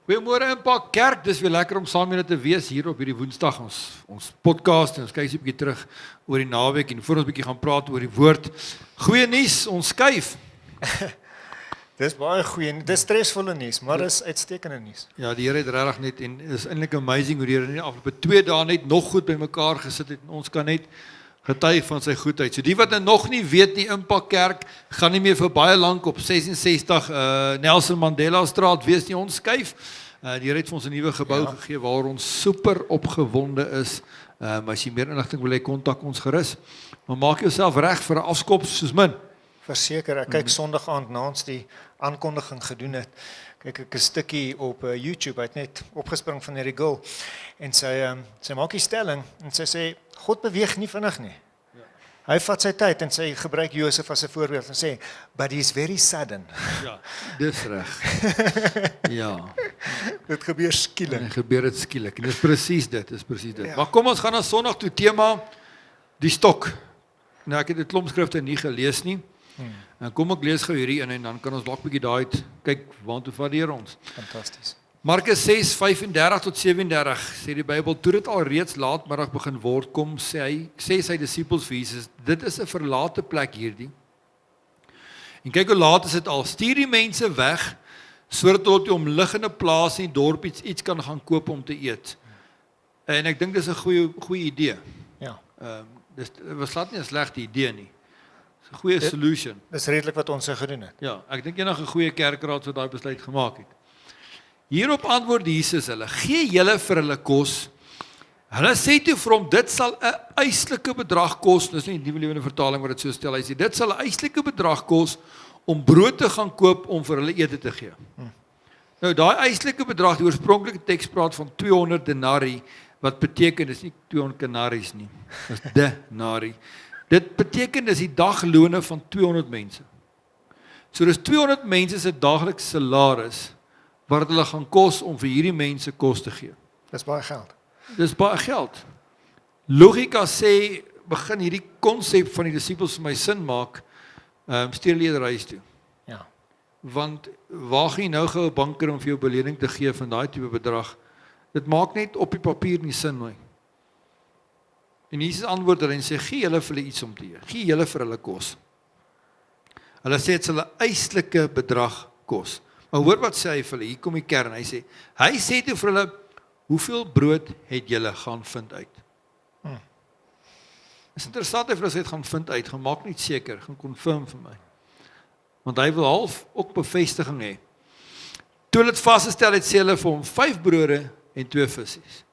Goeiemôre Impak Kerk, dis weer lekker om saam met julle te wees hier op hierdie Woensdag, ons podcast, en ons kyk 'n bietjie terug oor die naweek, en voor ons bietjie gaan praat oor die woord. Goeie nuus, ons skuif. Dis baie goeie, dis stresvolle nuus, maar dis uitstekende nuus. Ja, die Here het regtig net, en is eintlik amazing hoe die Here in die afgelope 2 dae net nog goed bymekaar gesit het, en ons kan net getuig van sy goedheid. So die wat nog nie weet nie, Impak Kerk gaan nie meer vir baie lank op 66 Nelson Mandela Straat wees nie, ons skuif. Die Here het vir ons 'n nuwe gebou gegee waar ons super opgewonde is. As jy meer inligting wil hê, kontak ons gerus. Maar maak jouself reg vir 'n afskop soos min. Verseker, ek kyk Sondag aand na ons die aankondiging gedoen het. Kyk ek 'n stukkie op YouTube, hy het net opgespring van hierdie girl. En sy maak die stelling en sy sê God beweeg nie vinnig nie. Ja. Hy vat sy tyd en sy gebruik Josef as 'n voorbeeld en sê, but he's very sudden. Ja, dis reg. Ja. Dit gebeur skielik. En gebeur dit skielik. En dis presies dit, Ja. Maar kom ons gaan na Sondag toe, tema die stok. Nou ek het 'n klomp skrifte nie gelees nie. En kom ek lees gou hierdie in en dan kan ons dalk bietjie daai kyk waantoe vat die Here ons. Fantasties. Markus 6:35 tot 37 sê die Bybel, toe dit al reeds laatmiddag begin word, sê sy disippels vir Jesus, dit is 'n verlate plek hierdie. En kyk hoe laat is dit al, stuur die mense weg, sodat hulle op die omliggende plase in die dorp iets kan gaan koop om te eet. En ek dink dis 'n goeie idee. Ja. Dit was glad nie 'n slegte idee nie. Dis 'n goeie solution. Dis redelik wat ons gedoen het. Ja, ek dink enige goeie kerkraad sou daai besluit gemaak het. Hierop antwoord Jesus hulle, gee julle vir hulle kos. Hulle sê toe vir hom, dit sal 'n eislike bedrag kos, dis nie die Nuwe Lewende Vertaling wat dit so stel, hy sê, dit sal 'n eislike bedrag kos om brood te gaan koop om vir hulle ete te gee. Nou, daai eislike bedrag, die oorspronklike teks praat van 200 denari, wat beteken, dis nie 200 kanaries nie, dis denari. Dit beteken, dis die daglone van 200 mense. So dis 200 mense se daaglikse salaris, wat hulle gaan kos om vir hierdie mense kos te gee. Dis baie geld. Dis baie geld. Logika sê, begin hierdie konsep van die disippels vir my sin maak, stuur hulle eerder huis toe. Ja. Want waar gaan jy nou gou 'n banker om vir jou belening te gee van daai tipe bedrag? Dit maak net op die papier nie sin nie. En Jesus antwoord hulle en sê, gee julle vir hulle iets om te eet. Gee julle vir hulle kos. Hulle sê dit sal 'n eislike bedrag kos. Maar hoor wat sê hy vir hulle, hier kom die kern, hy sê toe vir hulle, hoeveel brood het julle gaan vind uit? Is interessant, hy vir hulle sê het gaan vind uit, gaan maak niet seker, gaan confirm vir my. Want hy wil half ook bevestiging hê. Toe hulle het vasgestel het, sê hulle vir hom, 5 brode en 2 visies.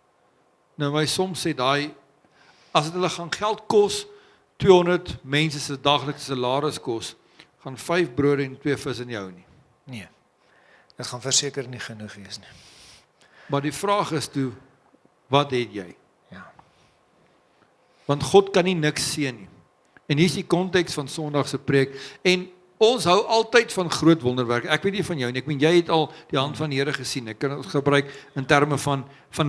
Nou my som sê daai, as het hulle gaan geld kos, 200 mense se daglikse salaris kos, gaan 5 brode en 2 vis in jou nie. Nee. Dit gaan verseker nie genoeg wees nie. Maar die vraag is toe, wat het jy? Ja. Want God kan nie niks seën nie. En hier is die konteks van Sondag se preek. En ons hou altyd van groot wonderwerke. Ek weet nie van jou nie. Ek meen jy het al die hand van die Here gesien. Ek kan dit gebruik in terme van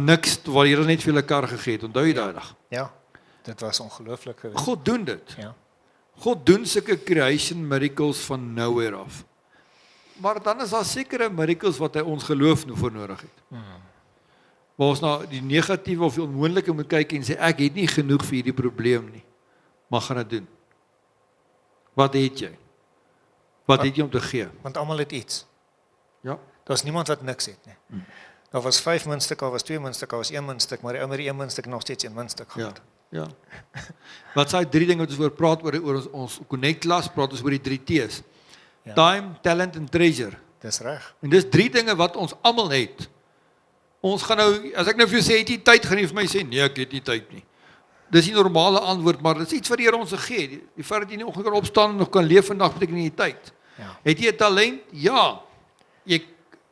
niks, waar die Here net vir julle kar gegee het. Onthou jy daai dag? Ja. Dit was ongelooflik geweest. God doen dit. Ja. God doen sulke creation miracles van nowhere af. Maar dan is daar sekere miracles wat hy ons geloof voor nodig het. Waar ons na die negatiewe of die onmoonlike moet kyk en sê, ek het nie genoeg vir hierdie probleem nie, maar gaan dit doen. Wat het jy? Wat het jy om te gee? Want almal het iets. Ja. Daar's niemand wat niks het nie. Daar was 5 muntstuk, daar was 2 muntstuk, daar was 1 muntstuk, maar die ou met die 1 muntstuk nog steeds 1 muntstuk gehad. Ja. Wat sê 3 dinge wat ons oor praat oor ons Connect klas, praat ons oor die 3 T's. Ja. Time, talent en treasure. Dis reg. En dis 3 dinge wat ons almal het. Ons gaan nou, as ek nou vir jou sê, het jy tyd, gaan jy vir my sê, nee, ek het nie tyd nie. Dis die normale antwoord, maar dit is iets wat die Here ons gegee. Die feit dat jy nie oggend kan opstaan en nog kan leef vandag, beteken nie tyd. Ja. Het jy 'n talent? Ja.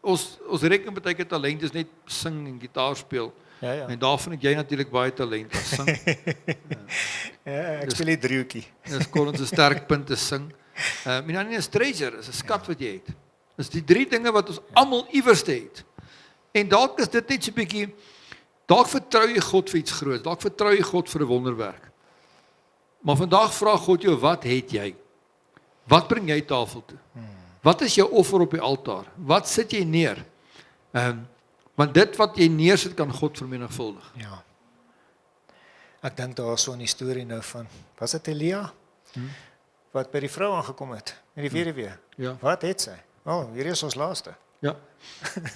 Ons reken baie keer talent is net sing en gitaar speel. Ja. En daarvan het jy natuurlik baie talent as sing. Ja, ek speel die driehoekie. Dis Collins se sterk punt te sing. En dan is treasure, is 'n skat wat jy het. Dis die 3 dinge wat ons almal iewers het. En dalk is dit net so 'n bietjie, dalk vertrou jy God vir iets groots, dalk vertrou jy God vir 'n wonderwerk. Maar vandag vra God jou, wat het jy? Wat bring jy tafel toe? Wat is jou offer op die altaar? Wat sit jy neer? Want dit wat jy neersit kan God vermenigvuldig. Ja. Ek dink daar is so 'n storie nou van, was dit Elia? Wat by die vrou aangekom het, met die weduwee. Ja. Wat het sy? Hierdie is ons laaste. Ja.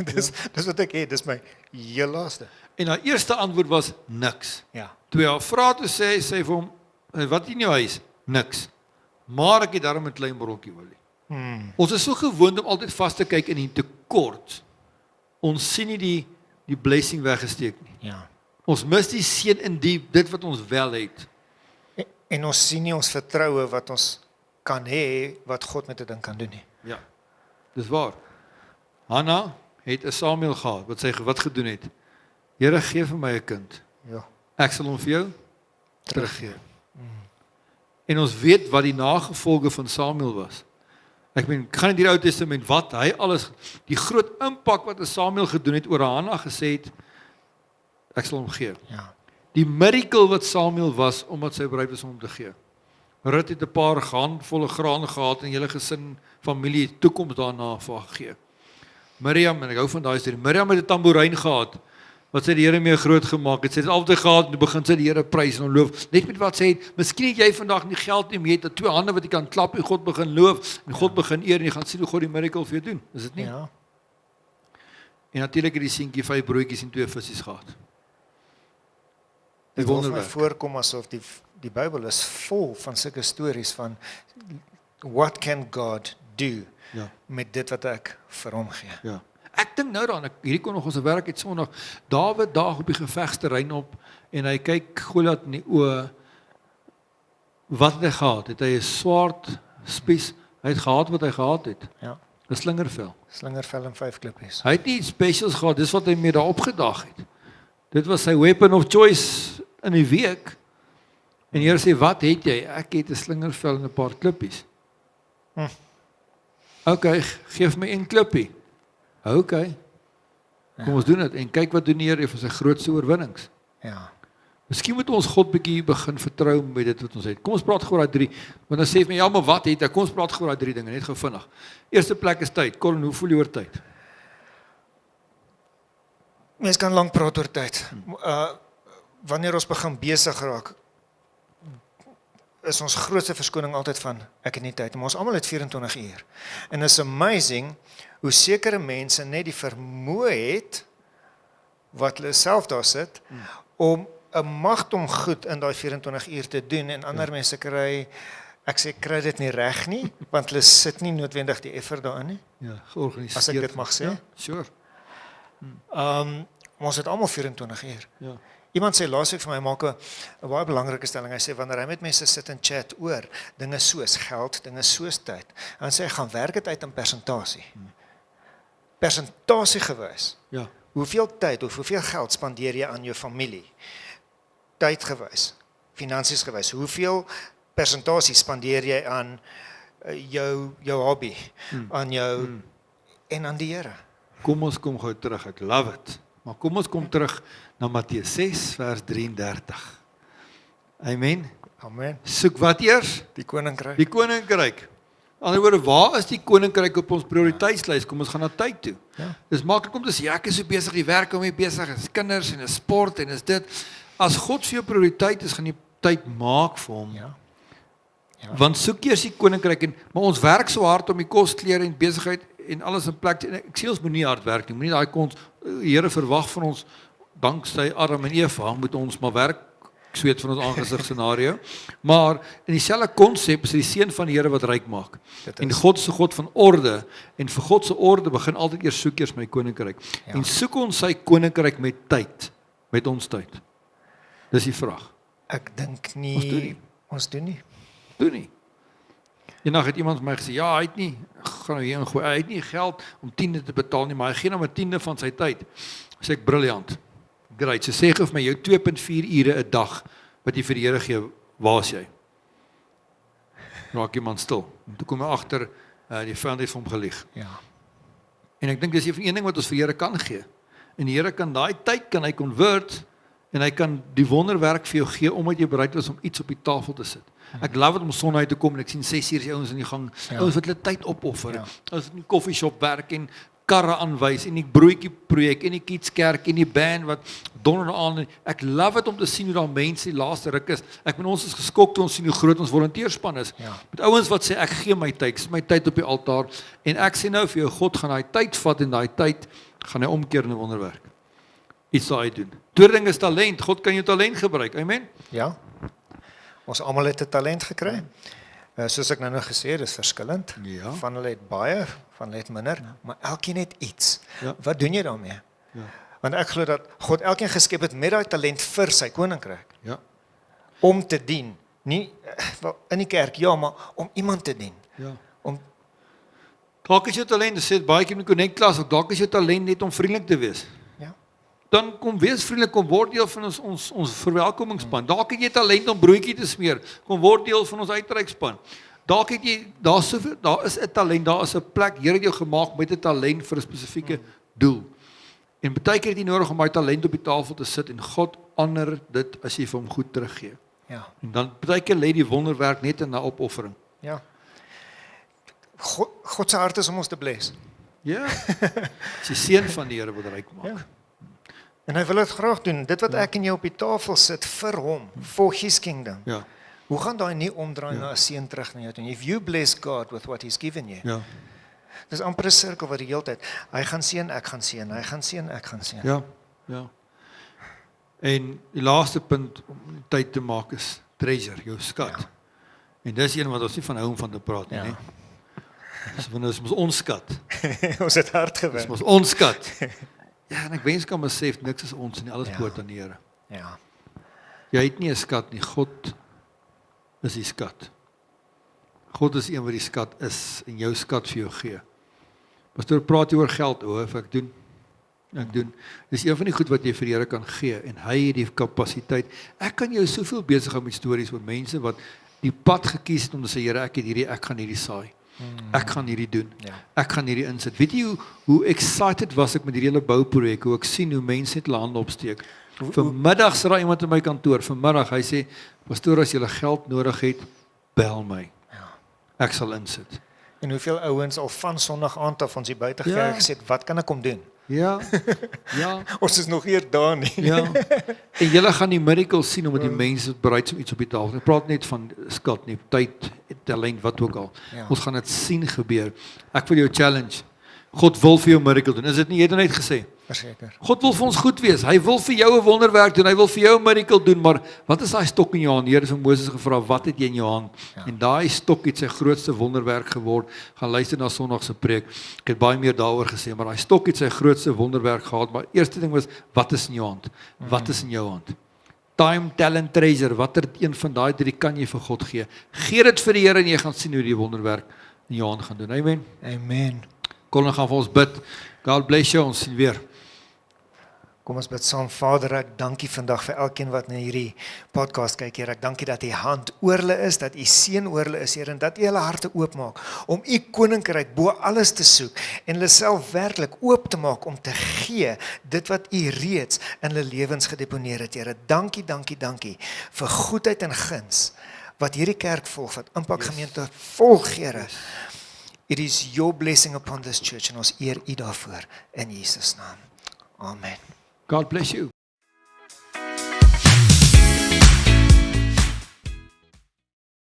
Dis wat ek het, dis my heel laaste. En haar eerste antwoord was niks. Ja. Toe hy haar vra toe sê vir hom, wat in jou huis? Niks. Maar ek het daarom 'n klein brokkie olie. Ons is so gewoond om altyd vas te kyk in die tekort. Ons sien nie die blessing weggesteek nie. Ja. Ons mis die seën in dit wat ons wel het. En ons sien nie ons vertroue wat ons kan hê wat God met 'n ding kan doen nie. Ja. Dis waar. Hanna het 'n Samuel gehad wat sy wat gedoen het. Here, gee vir my 'n kind. Ja. Ek sal hom vir jou teruggee. En ons weet wat die nagevolge van Samuel was. Ek meen, gaan in die Ou Testament wat hy alles, die groot impak wat Samuel gedoen het oor Hanna gesê het, ek sal hom gee. Ja. Die miracle wat Samuel was omdat sy bereid was om hom te gee. Rut het 'n paar handvolle graan gehad en hele gesin, familie, toekoms daarna vir haar gegee. Miriam, en ek hou van daai storie. Miriam het 'n tamboerijn gehad wat sy die Here mee groot gemaak het. Sy het altyd gehad en toe begin sy die Here prys en loof. Net met wat sy het, miskien het jy vandag nie geld nie, maar jy het 2 hande wat jy kan klap en God begin loof en God begin eer en jy gaan sien hoe God die miracle vir jou doen. Is dit nie? Ja. En natuurlik het die seentjie 5 broodjies en 2 visse gehad. Dit wil my wonderwerk. voorkom asof die Bybel is vol van sulke stories van what can God do Ja. met dit wat ek vir hom gee. Ja. Ek dink nou daaraan, hierdie kon nog ons werk het Sondag. Dawid daag op die gevegsterrein op en hy kyk Goliat in die oë. Wat het hy gehad? Het hy 'n swaard, spies? Hy het gehad wat hy gehad het. Ja. 'n Slingervel. Slingervel en 5 klippies. Hy het nie iets specials gehad, dis wat hy mee daar opgedag het. Dit was sy weapon of choice in die week. En die Here sê, "Wat het jy?" "Ek het 'n slingervel en 'n paar klippies." "Okay, gee vir my 1 klippie." "Okay. Kom ons doen dit en kyk wat doen die Here vir sy grootste oorwinnings." Ja. Miskien moet ons God bietjie begin vertrou met dit wat ons het. Kom ons praat gou oor daai 3. Want dan sê jy my, "Ja, maar wat het ek?" Kom ons praat gou oor daai 3 dinge, net gou vinnig. Eerste plek is tyd. Colin, hoe voel jy oor tyd? Mens kan lank praat oor tyd. Wanneer ons begin besig raak, is ons grootste verskoning altyd van ek het nie tyd, maar ons almal het 24 uur. En it's amazing hoe sekere mense net die vermoë het wat hulle self daar sit om 'n magdom goed in daai 24 uur te doen en ander mense kry dit nie reg nie, want hulle sit nie noodwendig die effort daarin nie. Ja, georganiseer. As ek dit mag sê. Ja, sure. Maar ons het almal 24 uur. Ja. Iemand sê laasweek vir my, maak 'n baie belangrike stelling. Hy sê wanneer hy met mense sit en chat oor dinge soos geld, dinge soos tyd, dan sê hy gaan werk dit uit in persentasie. Persentasie gewys. Ja. Hoeveel tyd of hoeveel geld spandeer jy aan jou familie? Tyd gewys, finansies gewys. Hoeveel persentasie spandeer jy aan jou hobby, aan jou en aan die Here? Kom ons kom gou terug. Ek love it. Maar kom ons kom terug na Matteus 6 vers 33. Amen. Amen. Soek wat eers? Die koninkryk. Die koninkryk. Aan die woorde, waar is die koninkryk op ons prioriteitslys? Kom ons gaan na tyd toe. Ja. Dis maklik om te sê ek is so besig, die werk om mee besig, is kinders en is sport en is dit. As God vir jou prioriteit is, gaan jy tyd maak vir hom. Ja. Want soek eers die koninkryk en maar ons werk so hard om die kos, klere en besigheid en alles in plek te. En ek sê ons moet nie hard werk nie. Moenie daai kons die Here verwag van ons danksy Adam en Eva moet ons maar werk sweet van ons aangesig scenario. Maar in dieselfde konsep is die seun van die Here wat ryk maak. En God se God van orde en vir God se orde begin altyd eers soek eers my koninkryk. Ja. En soek ons sy koninkryk met tyd, met ons tyd. Dis die vraag. Ek dink nie Ons doen nie. Ons doen nie. Doen nie. Eendag het iemand vir my gesê, ja, hy het nie, gaan nou hier ingooi, hy het nie geld om 10de te betaal nie, maar hy gee nou 'n 10de van sy tyd. Sê ek, briljant. Great. So sê gee vir my jou 2.4 ure 'n dag wat jy vir die Here gee, waar is jy? Raak iemand stil. En toe kom hy agter die vyand het vir hom gelieg. Ja. En ek dink dis een ding wat ons vir die Here kan gee. En die Here kan daai tyd kan hy convert en hy kan die wonderwerk vir jou gee omdat jy bereid is om iets op die tafel te sit. Ek love dit om Sondag uit te kom en ek sien 6 uur die ouens in die gang, Ja. ouens wat hulle tyd opoffer. Ja. Ouens wat in die koffieshop werk en karre aanwys en die broodjie projek en die kidskerk en die band wat donderdag aan. Ek love it om te sien hoe daar mense die laaste ruk is. Ek bedoel ons is geskok toe ons sien hoe groot ons volonteerspan is. Ja. Met ouens wat sê ek gee my tyd, dis my tyd op die altaar en ek sê nou vir jou God gaan daai tyd vat en daai tyd gaan hy omkeer in 'n wonderwerk. Iets sal hy doen. Tweede ding is talent. God kan jou talent gebruik. Amen. Ja. Ons almal het 'n talent gekry. Soos ek nou gesê het, dis verskillend. Ja. Van hulle het baie, van hulle het minder, maar elkeen het iets. Ja. Wat doen jy daarmee? Ja. Want ek glo dat God elkeen geskep het met daai talent vir sy koninkryk. Ja. Om te dien. Nie wel, in die kerk, ja, maar om iemand te dien. Ja. Om Dalk is jou talent, dit sê baie keer in die Connect klas, ook dalk is jou talent net om vriendelik te wees. ja. Dan kom wees vriendelik, kom word deel van ons verwelkomingsspan. Dalk het jy talent om broodjie te smeer, kom word deel van ons uitreikspan. Dalk het jy daar is 'n talent, daar is 'n plek. Here het jou gemaak met 'n talent vir 'n spesifieke doel. En baie keer het jy nodig om daai talent op die tafel te sit en God honor dit as jy vir hom goed teruggee. Ja. En dan baie keer lê die wonderwerk net in 'n opoffering. Ja. God se hart is om ons te bless. Ja. As jy seun van die Here wil ryk maak. Ja. En hy wil dit graag doen. Dit wat ek en jy op die tafel sit vir hom, for his kingdom. Ja. Hoe gaan daai nie omdraai na 'n seën terug na jou toe? If you bless God with what he's given you. Ja. Dis amper 'n sirkel wat die hele tyd. Hy gaan seën, ek gaan seën, hy gaan seën, ek gaan seën. Ja. Ja. En die laaste punt om tyd te maak is treasure, jou skat. Ja. En dis een wat ons nie van hou om van te praat nie, Ja. né? Dis van ons skat. Ons het hard Dis gewerk. mos ons skat. Ja, en ek wens kan besef niks is ons nie, alles Ja. behoort aan die Here. Ja. Jy het nie 'n skat nie, God is die skat. God is een wat die skat is en jou skat vir jou gee. Pastoor, praat jy oor geld? Ek doen. Ek doen. Dis een van die goed wat jy vir die Here kan gee en hy het die kapasiteit. Ek kan jou soveel besig hou met stories oor mense wat die pad gekies het om te sê Here, ek gaan hierdie saai. Ek gaan hierdie doen. Ja. Ek gaan hierdie insit. Weet jy hoe excited was ek met hierdie hele bouprojek, hoe ek sien hoe mense net hulle hande opsteek. Vanmiddag sit daar iemand in my kantoor, vanmiddag, hy sê, pastoor, as jy geld nodig het, bel my. Ja. Ek sal insit. En hoeveel ouens al van Sondag aand af ons die buitegekerk gesê het, wat kan ek kom doen? Ja, ja, Ons is nog eers daar nie. ja. En julle gaan die miracle sien omdat die mense bereid is om iets op die tafel. Ek praat net van skat nie, tyd, talent, wat ook al. Ja. Ons gaan dit sien gebeur. Ek wil jou challenge. God wil vir jou miracle doen. Is dit nie, jy het net gesê? Verseker. God wil vir ons goed wees. Hy wil vir jou 'n wonderwerk doen. Hy wil vir jou 'n miracle doen, maar wat is daai stok in jou hand? Die Here het vir Moses gevra, "Wat het jy in jou hand?" Ja. En daai stok het sy grootste wonderwerk geword. Gaan luister na Sondag se preek. Ek het baie meer daaroor gesê, maar daai stok het sy grootste wonderwerk gehad, maar eerste ding was, wat is in jou hand? Wat is in jou hand? Time, talent, treasure, watter een van daai drie kan jy vir God gee? Gee dit vir die Here en jy gaan sien hoe die wonderwerk in jou hand gaan doen. Amen. Amen. Kom, gaan vir ons bid. God bless you, ons sien weer. Kom ons bid saam. Vader, ek dank U vandag vir elkeen wat na hierdie podcast kyk, Here. Ek dank U dat U hand oor hulle is, dat U seën oor hulle is, Here, en dat U hulle harte oopmaak om U koninkryk bo alles te soek en hulle self werklik oop te maak om te gee dit wat U reeds in hulle lewens gedeponeer het, Here. Dankie, dankie, dankie vir goedheid en guns wat hierdie kerk volg, wat Impact Gemeente volg, Here. It is your blessing upon this church en ons eer U daarvoor in Jesus naam. Amen. God bless you.